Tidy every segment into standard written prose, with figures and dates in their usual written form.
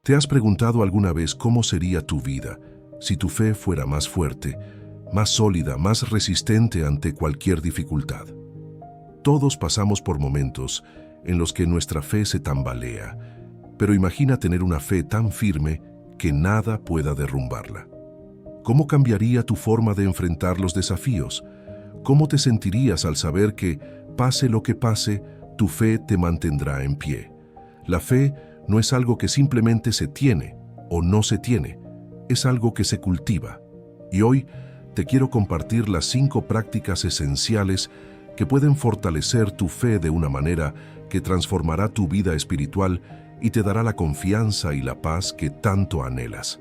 ¿Te has preguntado alguna vez cómo sería tu vida si tu fe fuera más fuerte, más sólida, más resistente ante cualquier dificultad? Todos pasamos por momentos en los que nuestra fe se tambalea, pero imagina tener una fe tan firme que nada pueda derrumbarla. ¿Cómo cambiaría tu forma de enfrentar los desafíos? ¿Cómo te sentirías al saber que, pase lo que pase, tu fe te mantendrá en pie? La fe no es algo que simplemente se tiene o no se tiene, es algo que se cultiva. Y hoy te quiero compartir las 5 prácticas esenciales que pueden fortalecer tu fe de una manera que transformará tu vida espiritual y te dará la confianza y la paz que tanto anhelas.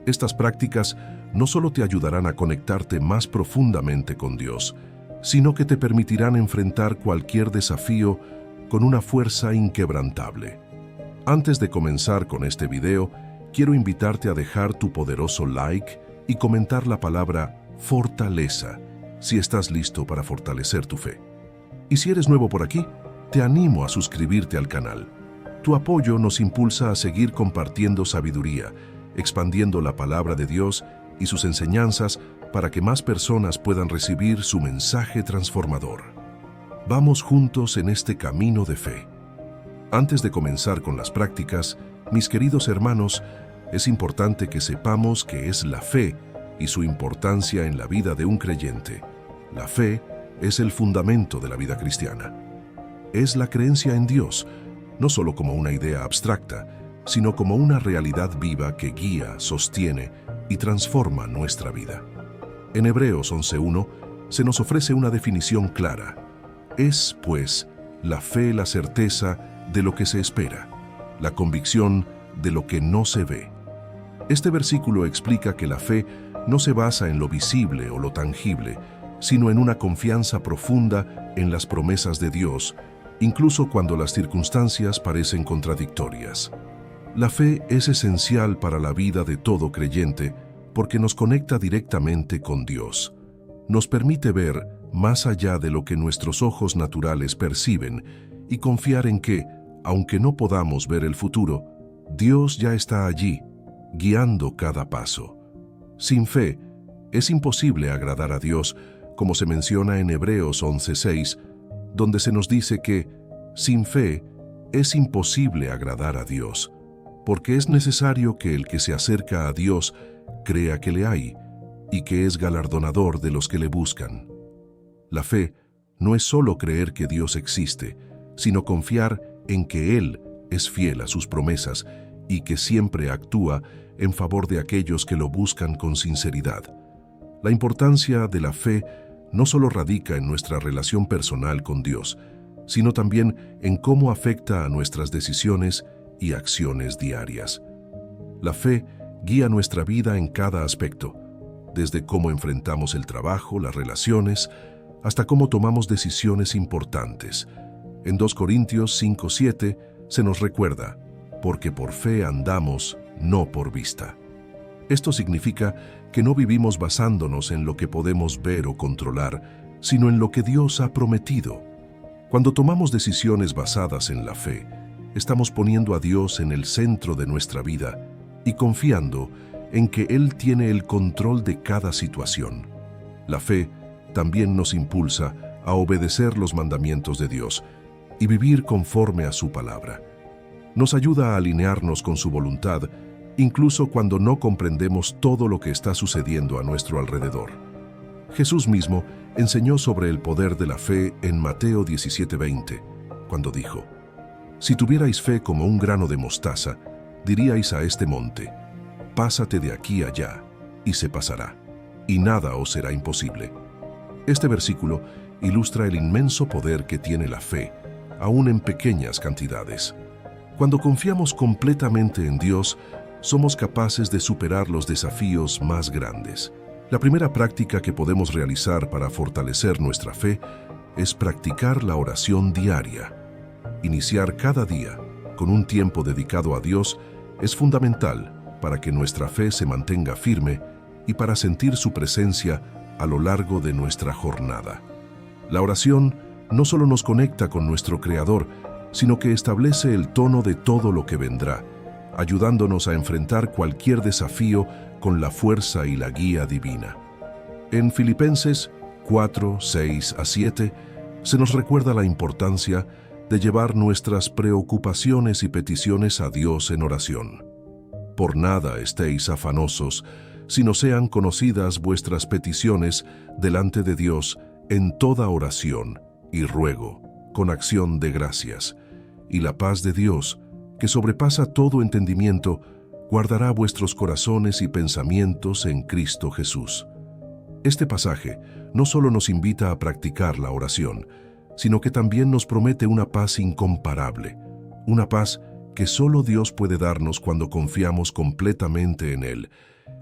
Estas prácticas no solo te ayudarán a conectarte más profundamente con Dios, sino que te permitirán enfrentar cualquier desafío con una fuerza inquebrantable. Antes de comenzar con este video, quiero invitarte a dejar tu poderoso like y comentar la palabra fortaleza si estás listo para fortalecer tu fe. Y si eres nuevo por aquí, te animo a suscribirte al canal. Tu apoyo nos impulsa a seguir compartiendo sabiduría, expandiendo la palabra de Dios y sus enseñanzas para que más personas puedan recibir su mensaje transformador. Vamos juntos en este camino de fe. Antes de comenzar con las prácticas, mis queridos hermanos, es importante que sepamos qué es la fe y su importancia en la vida de un creyente. La fe es el fundamento de la vida cristiana. Es la creencia en Dios, no solo como una idea abstracta, sino como una realidad viva que guía, sostiene y transforma nuestra vida. En Hebreos 11:1 se nos ofrece una definición clara. Es, pues, la fe la certeza de lo que se espera, la convicción de lo que no se ve. Este versículo explica que la fe no se basa en lo visible o lo tangible, sino en una confianza profunda en las promesas de Dios, incluso cuando las circunstancias parecen contradictorias. La fe es esencial para la vida de todo creyente porque nos conecta directamente con Dios. Nos permite ver más allá de lo que nuestros ojos naturales perciben y confiar en que, aunque no podamos ver el futuro, Dios ya está allí, guiando cada paso. Sin fe, es imposible agradar a Dios, como se menciona en Hebreos 11:6, donde se nos dice que, sin fe, es imposible agradar a Dios, porque es necesario que el que se acerca a Dios crea que le hay y que es galardonador de los que le buscan. La fe no es solo creer que Dios existe, sino confiar en que Él es fiel a sus promesas y que siempre actúa en favor de aquellos que lo buscan con sinceridad. La importancia de la fe no solo radica en nuestra relación personal con Dios, sino también en cómo afecta a nuestras decisiones y acciones diarias. La fe guía nuestra vida en cada aspecto, desde cómo enfrentamos el trabajo, las relaciones, hasta cómo tomamos decisiones importantes. En 2 Corintios 5:7 se nos recuerda, porque por fe andamos, no por vista. Esto significa que no vivimos basándonos en lo que podemos ver o controlar, sino en lo que Dios ha prometido. Cuando tomamos decisiones basadas en la fe, estamos poniendo a Dios en el centro de nuestra vida y confiando en que Él tiene el control de cada situación. La fe también nos impulsa a obedecer los mandamientos de Dios y vivir conforme a su palabra. Nos ayuda a alinearnos con su voluntad, incluso cuando no comprendemos todo lo que está sucediendo a nuestro alrededor. Jesús mismo enseñó sobre el poder de la fe en Mateo 17:20, cuando dijo: «Si tuvierais fe como un grano de mostaza, diríais a este monte, pásate de aquí allá, y se pasará, y nada os será imposible». Este versículo ilustra el inmenso poder que tiene la fe, aún en pequeñas cantidades. Cuando confiamos completamente en Dios, somos capaces de superar los desafíos más grandes. La primera práctica que podemos realizar para fortalecer nuestra fe es practicar la oración diaria. Iniciar cada día con un tiempo dedicado a Dios es fundamental para que nuestra fe se mantenga firme y para sentir su presencia a lo largo de nuestra jornada. La oración no solo nos conecta con nuestro Creador, sino que establece el tono de todo lo que vendrá, ayudándonos a enfrentar cualquier desafío con la fuerza y la guía divina. En Filipenses 4, 6 a 7 se nos recuerda la importancia de llevar nuestras preocupaciones y peticiones a Dios en oración. Por nada estéis afanosos, sino sean conocidas vuestras peticiones delante de Dios en toda oración y ruego, con acción de gracias. Y la paz de Dios, que sobrepasa todo entendimiento, guardará vuestros corazones y pensamientos en Cristo Jesús. Este pasaje no solo nos invita a practicar la oración, sino que también nos promete una paz incomparable, una paz que solo Dios puede darnos cuando confiamos completamente en Él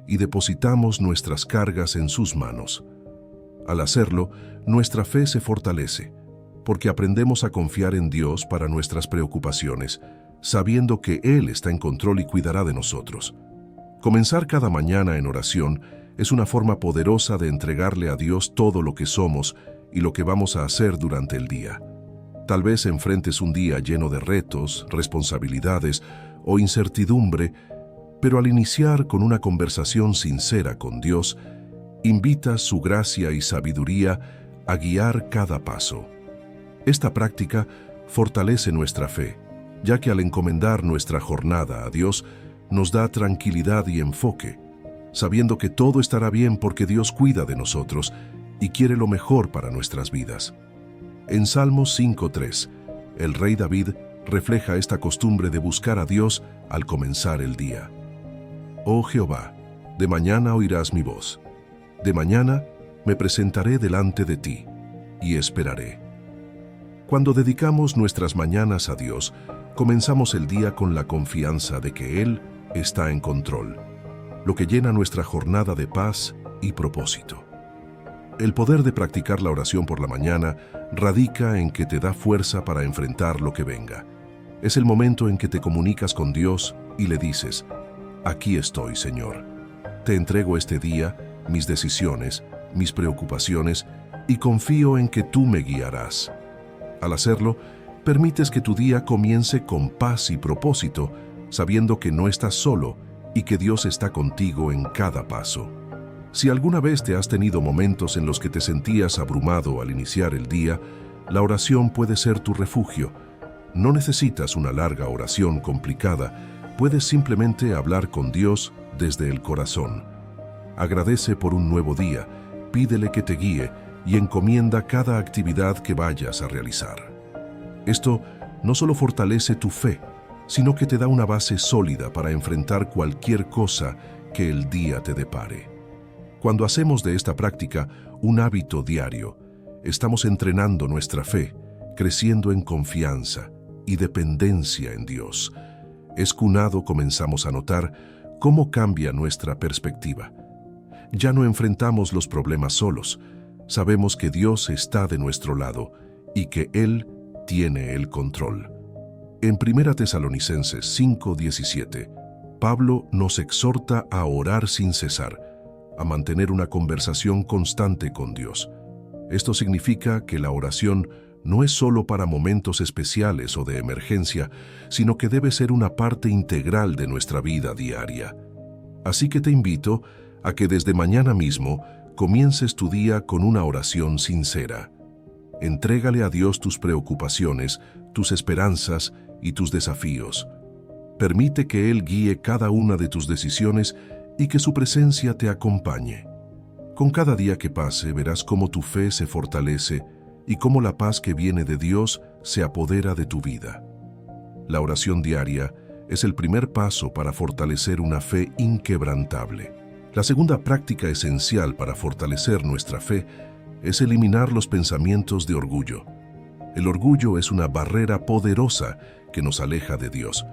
y depositamos nuestras cargas en sus manos. Al hacerlo, nuestra fe se fortalece, porque aprendemos a confiar en Dios para nuestras preocupaciones, sabiendo que Él está en control y cuidará de nosotros. Comenzar cada mañana en oración es una forma poderosa de entregarle a Dios todo lo que somos y lo que vamos a hacer durante el día. Tal vez enfrentes un día lleno de retos, responsabilidades o incertidumbre, pero al iniciar con una conversación sincera con Dios, invita su gracia y sabiduría a guiar cada paso. Esta práctica fortalece nuestra fe, ya que al encomendar nuestra jornada a Dios, nos da tranquilidad y enfoque, sabiendo que todo estará bien porque Dios cuida de nosotros y quiere lo mejor para nuestras vidas. En Salmos 5:3, el rey David refleja esta costumbre de buscar a Dios al comenzar el día. Oh Jehová, de mañana oirás mi voz. De mañana me presentaré delante de ti y esperaré. Cuando dedicamos nuestras mañanas a Dios, comenzamos el día con la confianza de que Él está en control, lo que llena nuestra jornada de paz y propósito. El poder de practicar la oración por la mañana radica en que te da fuerza para enfrentar lo que venga. Es el momento en que te comunicas con Dios y le dices: aquí estoy, Señor. Te entrego este día, mis decisiones, mis preocupaciones, y confío en que tú me guiarás. Al hacerlo, permites que tu día comience con paz y propósito, sabiendo que no estás solo y que Dios está contigo en cada paso. Si alguna vez te has tenido momentos en los que te sentías abrumado al iniciar el día, la oración puede ser tu refugio. No necesitas una larga oración complicada, puedes simplemente hablar con Dios desde el corazón. Agradece por un nuevo día, pídele que te guíe y encomienda cada actividad que vayas a realizar. Esto no solo fortalece tu fe, sino que te da una base sólida para enfrentar cualquier cosa que el día te depare. Cuando hacemos de esta práctica un hábito diario, estamos entrenando nuestra fe, creciendo en confianza y dependencia en Dios. Escunado comenzamos a notar cómo cambia nuestra perspectiva. Ya no enfrentamos los problemas solos, sabemos que Dios está de nuestro lado y que Él tiene el control. En 1 Tesalonicenses 5:17, Pablo nos exhorta a orar sin cesar, a mantener una conversación constante con Dios. Esto significa que la oración no es solo para momentos especiales o de emergencia, sino que debe ser una parte integral de nuestra vida diaria. Así que te invito a que desde mañana mismo comiences tu día con una oración sincera. Entrégale a Dios tus preocupaciones, tus esperanzas y tus desafíos. Permite que Él guíe cada una de tus decisiones y que su presencia te acompañe. Con cada día que pase, verás cómo tu fe se fortalece y cómo la paz que viene de Dios se apodera de tu vida. La oración diaria es el primer paso para fortalecer una fe inquebrantable. La segunda práctica esencial para fortalecer nuestra fe es eliminar los pensamientos de orgullo. El orgullo es una barrera poderosa que nos aleja de Dios,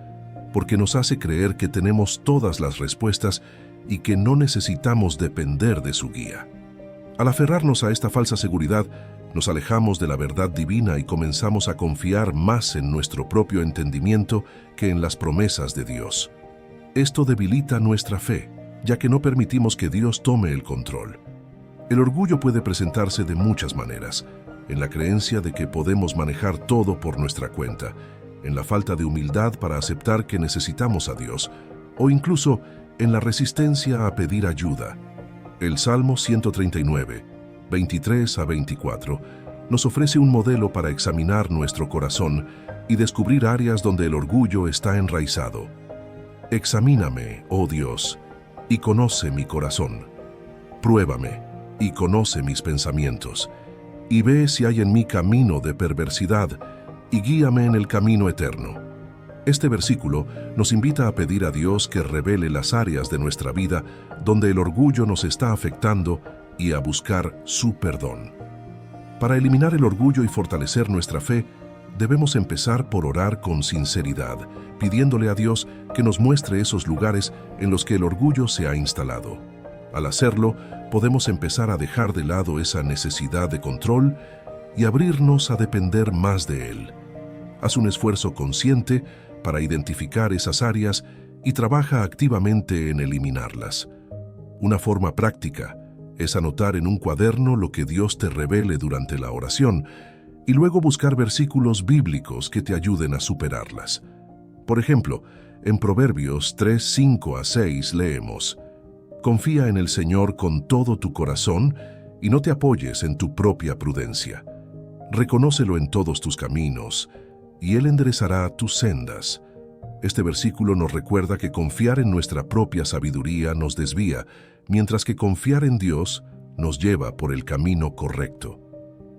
porque nos hace creer que tenemos todas las respuestas y que no necesitamos depender de su guía. Al aferrarnos a esta falsa seguridad, nos alejamos de la verdad divina y comenzamos a confiar más en nuestro propio entendimiento que en las promesas de Dios. Esto debilita nuestra fe, ya que no permitimos que Dios tome el control. El orgullo puede presentarse de muchas maneras, en la creencia de que podemos manejar todo por nuestra cuenta, en la falta de humildad para aceptar que necesitamos a Dios, o incluso en la resistencia a pedir ayuda. El Salmo 139, 23 a 24, nos ofrece un modelo para examinar nuestro corazón y descubrir áreas donde el orgullo está enraizado. Examíname, oh Dios, y conoce mi corazón. Pruébame y conoce mis pensamientos, y ve si hay en mí camino de perversidad, y guíame en el camino eterno. Este versículo nos invita a pedir a Dios que revele las áreas de nuestra vida donde el orgullo nos está afectando y a buscar su perdón. Para eliminar el orgullo y fortalecer nuestra fe, debemos empezar por orar con sinceridad, pidiéndole a Dios que nos muestre esos lugares en los que el orgullo se ha instalado. Al hacerlo, podemos empezar a dejar de lado esa necesidad de control y abrirnos a depender más de Él. Haz un esfuerzo consciente para identificar esas áreas y trabaja activamente en eliminarlas. Una forma práctica es anotar en un cuaderno lo que Dios te revele durante la oración y luego buscar versículos bíblicos que te ayuden a superarlas. Por ejemplo, en Proverbios 3, 5 a 6 leemos: Confía en el Señor con todo tu corazón y no te apoyes en tu propia prudencia. Reconócelo en todos tus caminos, y Él enderezará tus sendas. Este versículo nos recuerda que confiar en nuestra propia sabiduría nos desvía, mientras que confiar en Dios nos lleva por el camino correcto.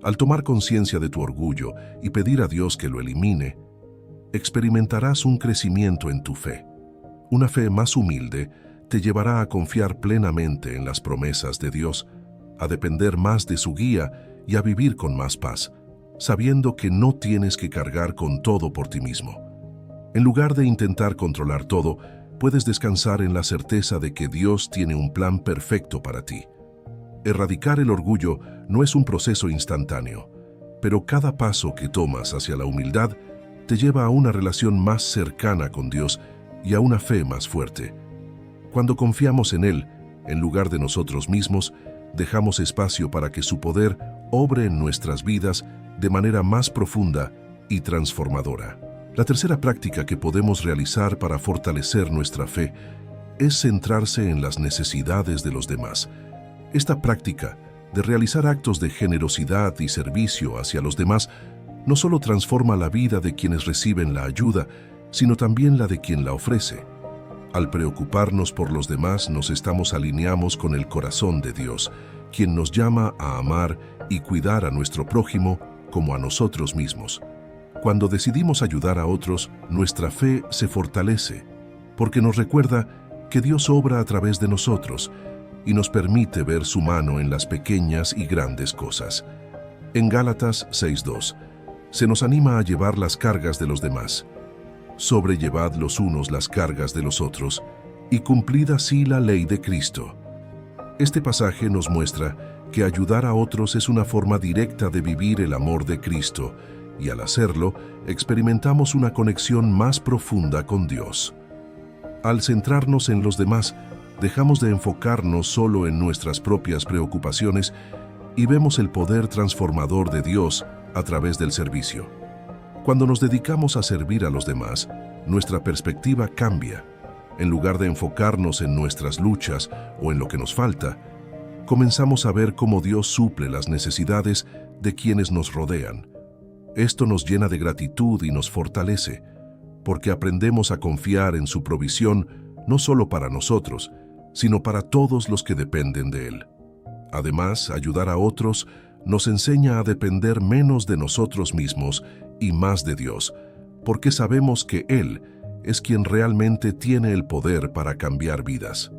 Al tomar conciencia de tu orgullo y pedir a Dios que lo elimine, experimentarás un crecimiento en tu fe. Una fe más humilde te llevará a confiar plenamente en las promesas de Dios, a depender más de su guía y a vivir con más paz, sabiendo que no tienes que cargar con todo por ti mismo. En lugar de intentar controlar todo, puedes descansar en la certeza de que Dios tiene un plan perfecto para ti. Erradicar el orgullo no es un proceso instantáneo, pero cada paso que tomas hacia la humildad te lleva a una relación más cercana con Dios y a una fe más fuerte. Cuando confiamos en Él, en lugar de nosotros mismos, dejamos espacio para que su poder obre en nuestras vidas de manera más profunda y transformadora. La tercera práctica que podemos realizar para fortalecer nuestra fe es centrarse en las necesidades de los demás. Esta práctica de realizar actos de generosidad y servicio hacia los demás no solo transforma la vida de quienes reciben la ayuda, sino también la de quien la ofrece. Al preocuparnos por los demás, nos alineamos con el corazón de Dios, quien nos llama a amar y cuidar a nuestro prójimo como a nosotros mismos. Cuando decidimos ayudar a otros, nuestra fe se fortalece, porque nos recuerda que Dios obra a través de nosotros y nos permite ver su mano en las pequeñas y grandes cosas. En Gálatas 6:2, se nos anima a llevar las cargas de los demás. Sobrellevad los unos las cargas de los otros, y cumplid así la ley de Cristo. Este pasaje nos muestra que ayudar a otros es una forma directa de vivir el amor de Cristo, y al hacerlo, experimentamos una conexión más profunda con Dios. Al centrarnos en los demás, dejamos de enfocarnos solo en nuestras propias preocupaciones y vemos el poder transformador de Dios a través del servicio. Cuando nos dedicamos a servir a los demás, nuestra perspectiva cambia. En lugar de enfocarnos en nuestras luchas o en lo que nos falta, comenzamos a ver cómo Dios suple las necesidades de quienes nos rodean. Esto nos llena de gratitud y nos fortalece, porque aprendemos a confiar en su provisión no solo para nosotros, sino para todos los que dependen de Él. Además, ayudar a otros nos enseña a depender menos de nosotros mismos y más de Dios, porque sabemos que Él es quien realmente tiene el poder para cambiar vidas.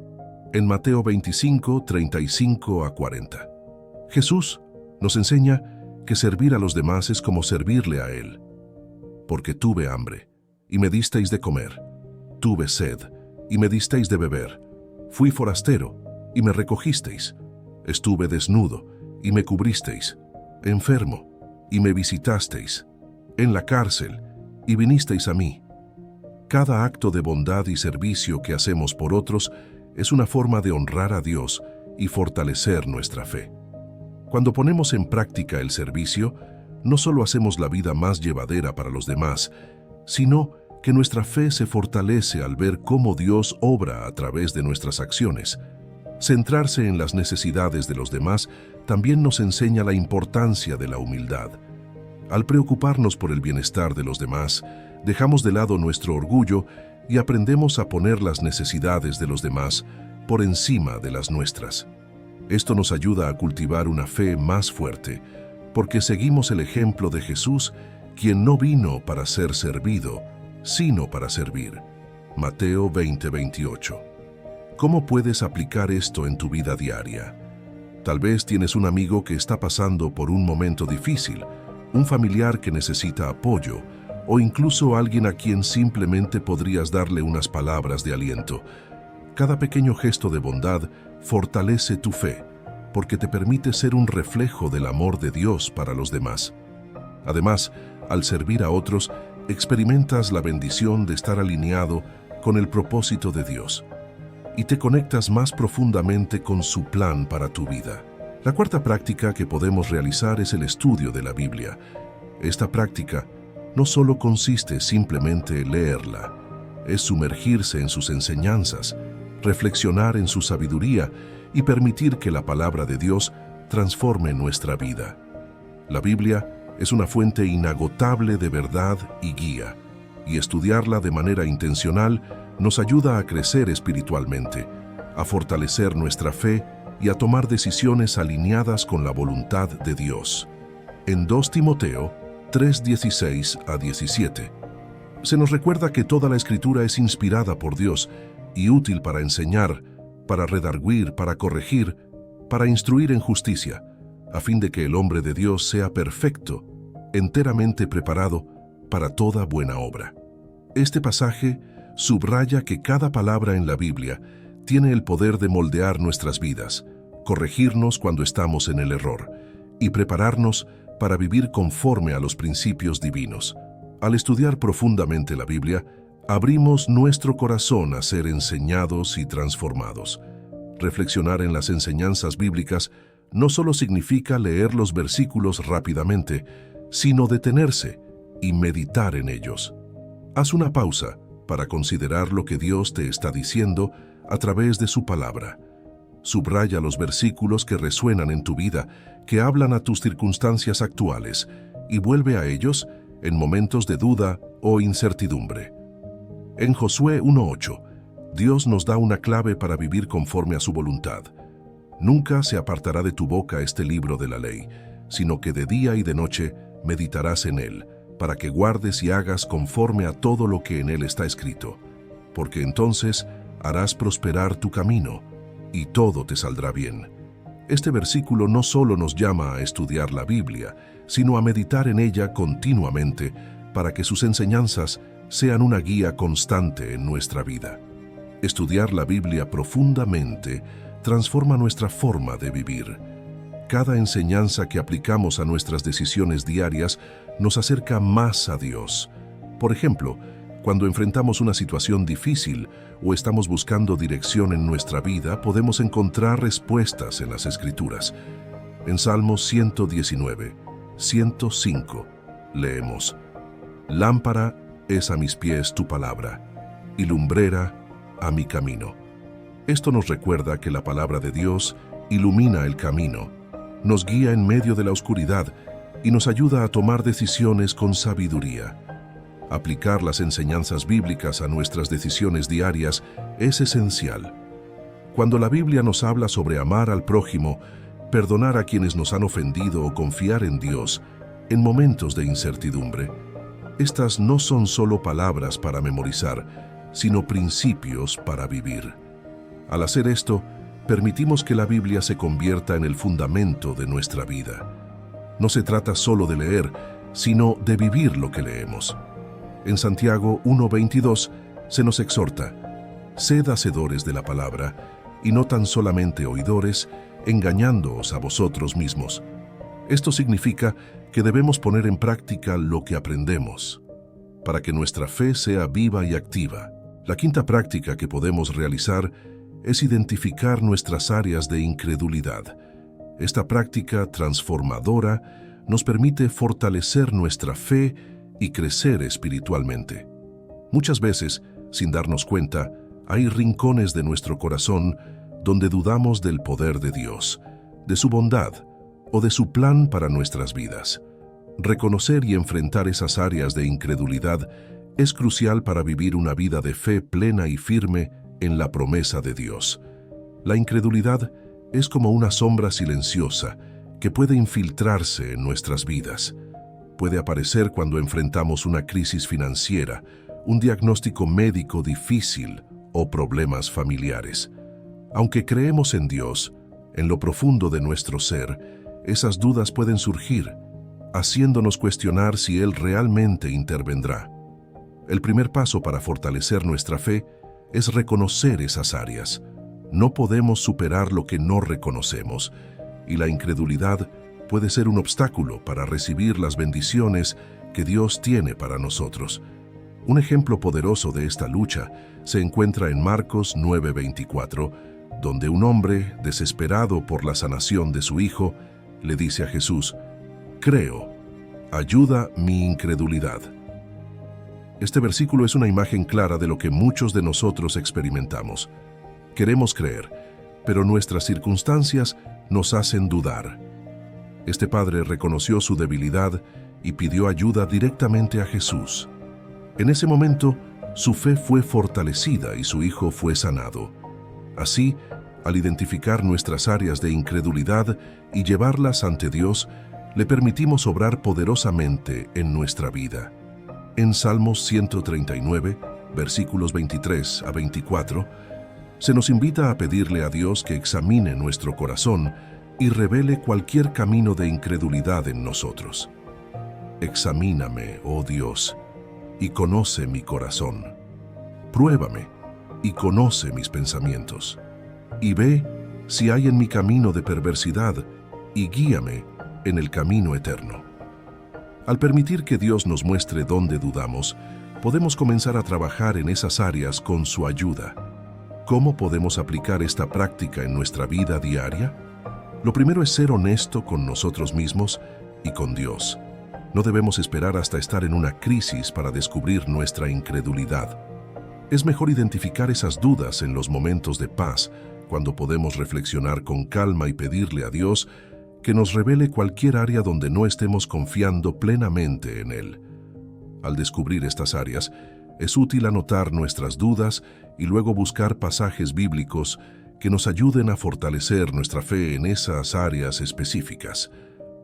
En Mateo 25, 35 a 40, Jesús nos enseña que servir a los demás es como servirle a Él. Porque tuve hambre, y me disteis de comer. Tuve sed, y me disteis de beber. Fui forastero, y me recogisteis. Estuve desnudo, y me cubristeis. Enfermo, y me visitasteis. En la cárcel, y vinisteis a mí. Cada acto de bondad y servicio que hacemos por otros es una forma de honrar a Dios y fortalecer nuestra fe. Cuando ponemos en práctica el servicio, no solo hacemos la vida más llevadera para los demás, sino que nuestra fe se fortalece al ver cómo Dios obra a través de nuestras acciones. Centrarse en las necesidades de los demás también nos enseña la importancia de la humildad. Al preocuparnos por el bienestar de los demás, dejamos de lado nuestro orgullo y aprendemos a poner las necesidades de los demás por encima de las nuestras. Esto nos ayuda a cultivar una fe más fuerte, porque seguimos el ejemplo de Jesús, quien no vino para ser servido, sino para servir. Mateo 20:28. ¿Cómo puedes aplicar esto en tu vida diaria? Tal vez tienes un amigo que está pasando por un momento difícil, un familiar que necesita apoyo, o incluso alguien a quien simplemente podrías darle unas palabras de aliento. Cada pequeño gesto de bondad fortalece tu fe, porque te permite ser un reflejo del amor de Dios para los demás. Además, al servir a otros, experimentas la bendición de estar alineado con el propósito de Dios y te conectas más profundamente con su plan para tu vida. La cuarta práctica que podemos realizar es el estudio de la Biblia. Esta práctica no solo consiste simplemente en leerla, es sumergirse en sus enseñanzas, reflexionar en su sabiduría y permitir que la palabra de Dios transforme nuestra vida. La Biblia es una fuente inagotable de verdad y guía, y estudiarla de manera intencional nos ayuda a crecer espiritualmente, a fortalecer nuestra fe y a tomar decisiones alineadas con la voluntad de Dios. En 2 Timoteo 3:16-17, se nos recuerda que toda la Escritura es inspirada por Dios y útil para enseñar, para redarguir, para corregir, para instruir en justicia, a fin de que el hombre de Dios sea perfecto, enteramente preparado para toda buena obra. Este pasaje subraya que cada palabra en la Biblia tiene el poder de moldear nuestras vidas, corregirnos cuando estamos en el error y prepararnos para vivir conforme a los principios divinos. Al estudiar profundamente la Biblia, abrimos nuestro corazón a ser enseñados y transformados. Reflexionar en las enseñanzas bíblicas no solo significa leer los versículos rápidamente, sino detenerse y meditar en ellos. Haz una pausa para considerar lo que Dios te está diciendo a través de su palabra. Subraya los versículos que resuenan en tu vida, que hablan a tus circunstancias actuales, y vuelve a ellos en momentos de duda o incertidumbre. En Josué 1:8, Dios nos da una clave para vivir conforme a su voluntad. Nunca se apartará de tu boca este libro de la ley, sino que de día y de noche meditarás en él, para que guardes y hagas conforme a todo lo que en él está escrito, porque entonces harás prosperar tu camino, y todo te saldrá bien. Este versículo no solo nos llama a estudiar la Biblia, sino a meditar en ella continuamente, para que sus enseñanzas sean una guía constante en nuestra vida. Estudiar la Biblia profundamente transforma nuestra forma de vivir. Cada enseñanza que aplicamos a nuestras decisiones diarias nos acerca más a Dios. Por ejemplo, cuando enfrentamos una situación difícil o estamos buscando dirección en nuestra vida, podemos encontrar respuestas en las Escrituras. En Salmos 119, 105, leemos: Lámpara es a mis pies tu palabra, y lumbrera a mi camino. Esto nos recuerda que la palabra de Dios ilumina el camino, nos guía en medio de la oscuridad y nos ayuda a tomar decisiones con sabiduría. Aplicar las enseñanzas bíblicas a nuestras decisiones diarias es esencial. Cuando la Biblia nos habla sobre amar al prójimo, perdonar a quienes nos han ofendido o confiar en Dios en momentos de incertidumbre, estas no son solo palabras para memorizar, sino principios para vivir. Al hacer esto, permitimos que la Biblia se convierta en el fundamento de nuestra vida. No se trata solo de leer, sino de vivir lo que leemos. En Santiago 1:22 se nos exhorta: sed hacedores de la palabra, y no tan solamente oidores, engañándoos a vosotros mismos. Esto significa que debemos poner en práctica lo que aprendemos, para que nuestra fe sea viva y activa. La quinta práctica que podemos realizar es identificar nuestras áreas de incredulidad. Esta práctica transformadora nos permite fortalecer nuestra fe y crecer espiritualmente. Muchas veces, sin darnos cuenta, hay rincones de nuestro corazón donde dudamos del poder de Dios, de su bondad o de su plan para nuestras vidas. Reconocer y enfrentar esas áreas de incredulidad es crucial para vivir una vida de fe plena y firme en la promesa de Dios. La incredulidad es como una sombra silenciosa que puede infiltrarse en nuestras vidas. Puede aparecer cuando enfrentamos una crisis financiera, un diagnóstico médico difícil o problemas familiares. Aunque creemos en Dios, en lo profundo de nuestro ser, esas dudas pueden surgir, haciéndonos cuestionar si Él realmente intervendrá. El primer paso para fortalecer nuestra fe es reconocer esas áreas. No podemos superar lo que no reconocemos, y la incredulidad puede ser un obstáculo para recibir las bendiciones que Dios tiene para nosotros. Un ejemplo poderoso de esta lucha se encuentra en Marcos 9:24, donde un hombre, desesperado por la sanación de su hijo, le dice a Jesús: «Creo, ayuda mi incredulidad». Este versículo es una imagen clara de lo que muchos de nosotros experimentamos. Queremos creer, pero nuestras circunstancias nos hacen dudar. Este padre reconoció su debilidad y pidió ayuda directamente a Jesús. En ese momento, su fe fue fortalecida y su hijo fue sanado. Así, al identificar nuestras áreas de incredulidad y llevarlas ante Dios, le permitimos obrar poderosamente en nuestra vida. En Salmos 139, versículos 23 a 24, se nos invita a pedirle a Dios que examine nuestro corazón y revele cualquier camino de incredulidad en nosotros. Examíname, oh Dios, y conoce mi corazón. Pruébame y conoce mis pensamientos. Y ve si hay en mi camino de perversidad y guíame en el camino eterno. Al permitir que Dios nos muestre dónde dudamos, podemos comenzar a trabajar en esas áreas con su ayuda. ¿Cómo podemos aplicar esta práctica en nuestra vida diaria? Lo primero es ser honesto con nosotros mismos y con Dios. No debemos esperar hasta estar en una crisis para descubrir nuestra incredulidad. Es mejor identificar esas dudas en los momentos de paz, cuando podemos reflexionar con calma y pedirle a Dios que nos revele cualquier área donde no estemos confiando plenamente en Él. Al descubrir estas áreas, es útil anotar nuestras dudas y luego buscar pasajes bíblicos que nos ayuden a fortalecer nuestra fe en esas áreas específicas.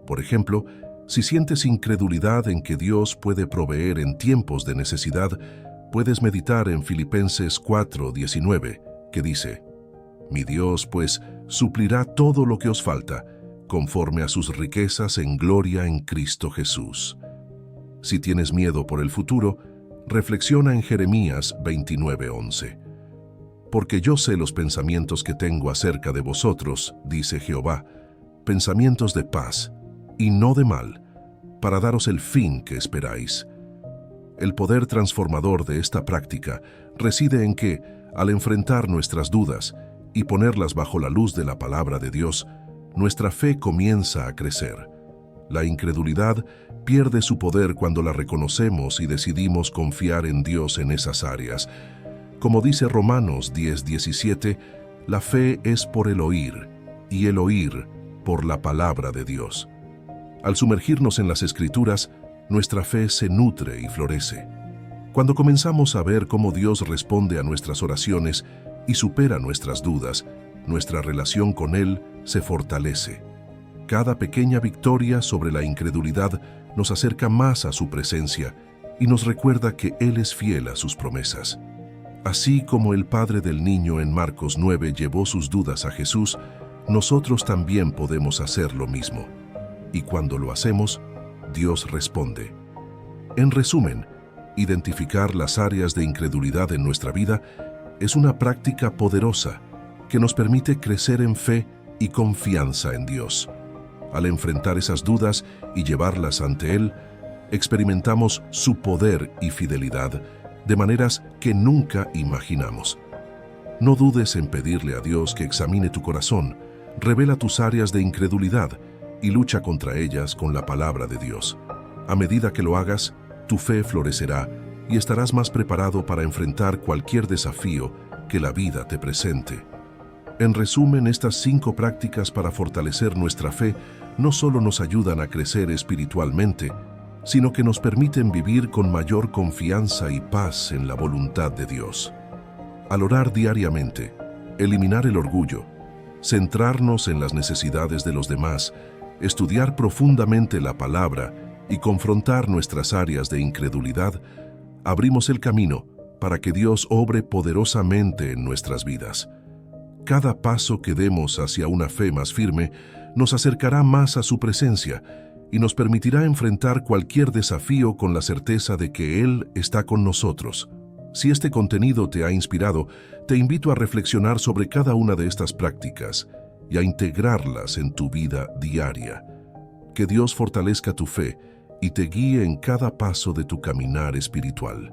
Por ejemplo, si sientes incredulidad en que Dios puede proveer en tiempos de necesidad, puedes meditar en Filipenses 4:19, que dice: «Mi Dios, pues, suplirá todo lo que os falta, conforme a sus riquezas en gloria en Cristo Jesús». Si tienes miedo por el futuro, reflexiona en Jeremías 29:11. «Porque yo sé los pensamientos que tengo acerca de vosotros, dice Jehová, pensamientos de paz y no de mal, para daros el fin que esperáis». El poder transformador de esta práctica reside en que, al enfrentar nuestras dudas y ponerlas bajo la luz de la palabra de Dios, nuestra fe comienza a crecer. La incredulidad pierde su poder cuando la reconocemos y decidimos confiar en Dios en esas áreas. Como dice Romanos 10:17, la fe es por el oír, y el oír por la palabra de Dios. Al sumergirnos en las Escrituras, nuestra fe se nutre y florece. Cuando comenzamos a ver cómo Dios responde a nuestras oraciones y supera nuestras dudas, nuestra relación con Él se fortalece. Cada pequeña victoria sobre la incredulidad nos acerca más a su presencia y nos recuerda que Él es fiel a sus promesas. Así como el padre del niño en Marcos 9 llevó sus dudas a Jesús, nosotros también podemos hacer lo mismo. Y cuando lo hacemos, Dios responde. En resumen, identificar las áreas de incredulidad en nuestra vida es una práctica poderosa que nos permite crecer en fe y confianza en Dios. Al enfrentar esas dudas y llevarlas ante Él, experimentamos su poder y fidelidad de maneras que nunca imaginamos. No dudes en pedirle a Dios que examine tu corazón, revela tus áreas de incredulidad y lucha contra ellas con la palabra de Dios. A medida que lo hagas, tu fe florecerá y estarás más preparado para enfrentar cualquier desafío que la vida te presente. En resumen, estas 5 prácticas para fortalecer nuestra fe no solo nos ayudan a crecer espiritualmente, sino que nos permiten vivir con mayor confianza y paz en la voluntad de Dios. Al orar diariamente, eliminar el orgullo, centrarnos en las necesidades de los demás, estudiar profundamente la palabra y confrontar nuestras áreas de incredulidad, abrimos el camino para que Dios obre poderosamente en nuestras vidas. Cada paso que demos hacia una fe más firme nos acercará más a su presencia y nos permitirá enfrentar cualquier desafío con la certeza de que Él está con nosotros. Si este contenido te ha inspirado, te invito a reflexionar sobre cada una de estas prácticas y a integrarlas en tu vida diaria. Que Dios fortalezca tu fe y te guíe en cada paso de tu caminar espiritual.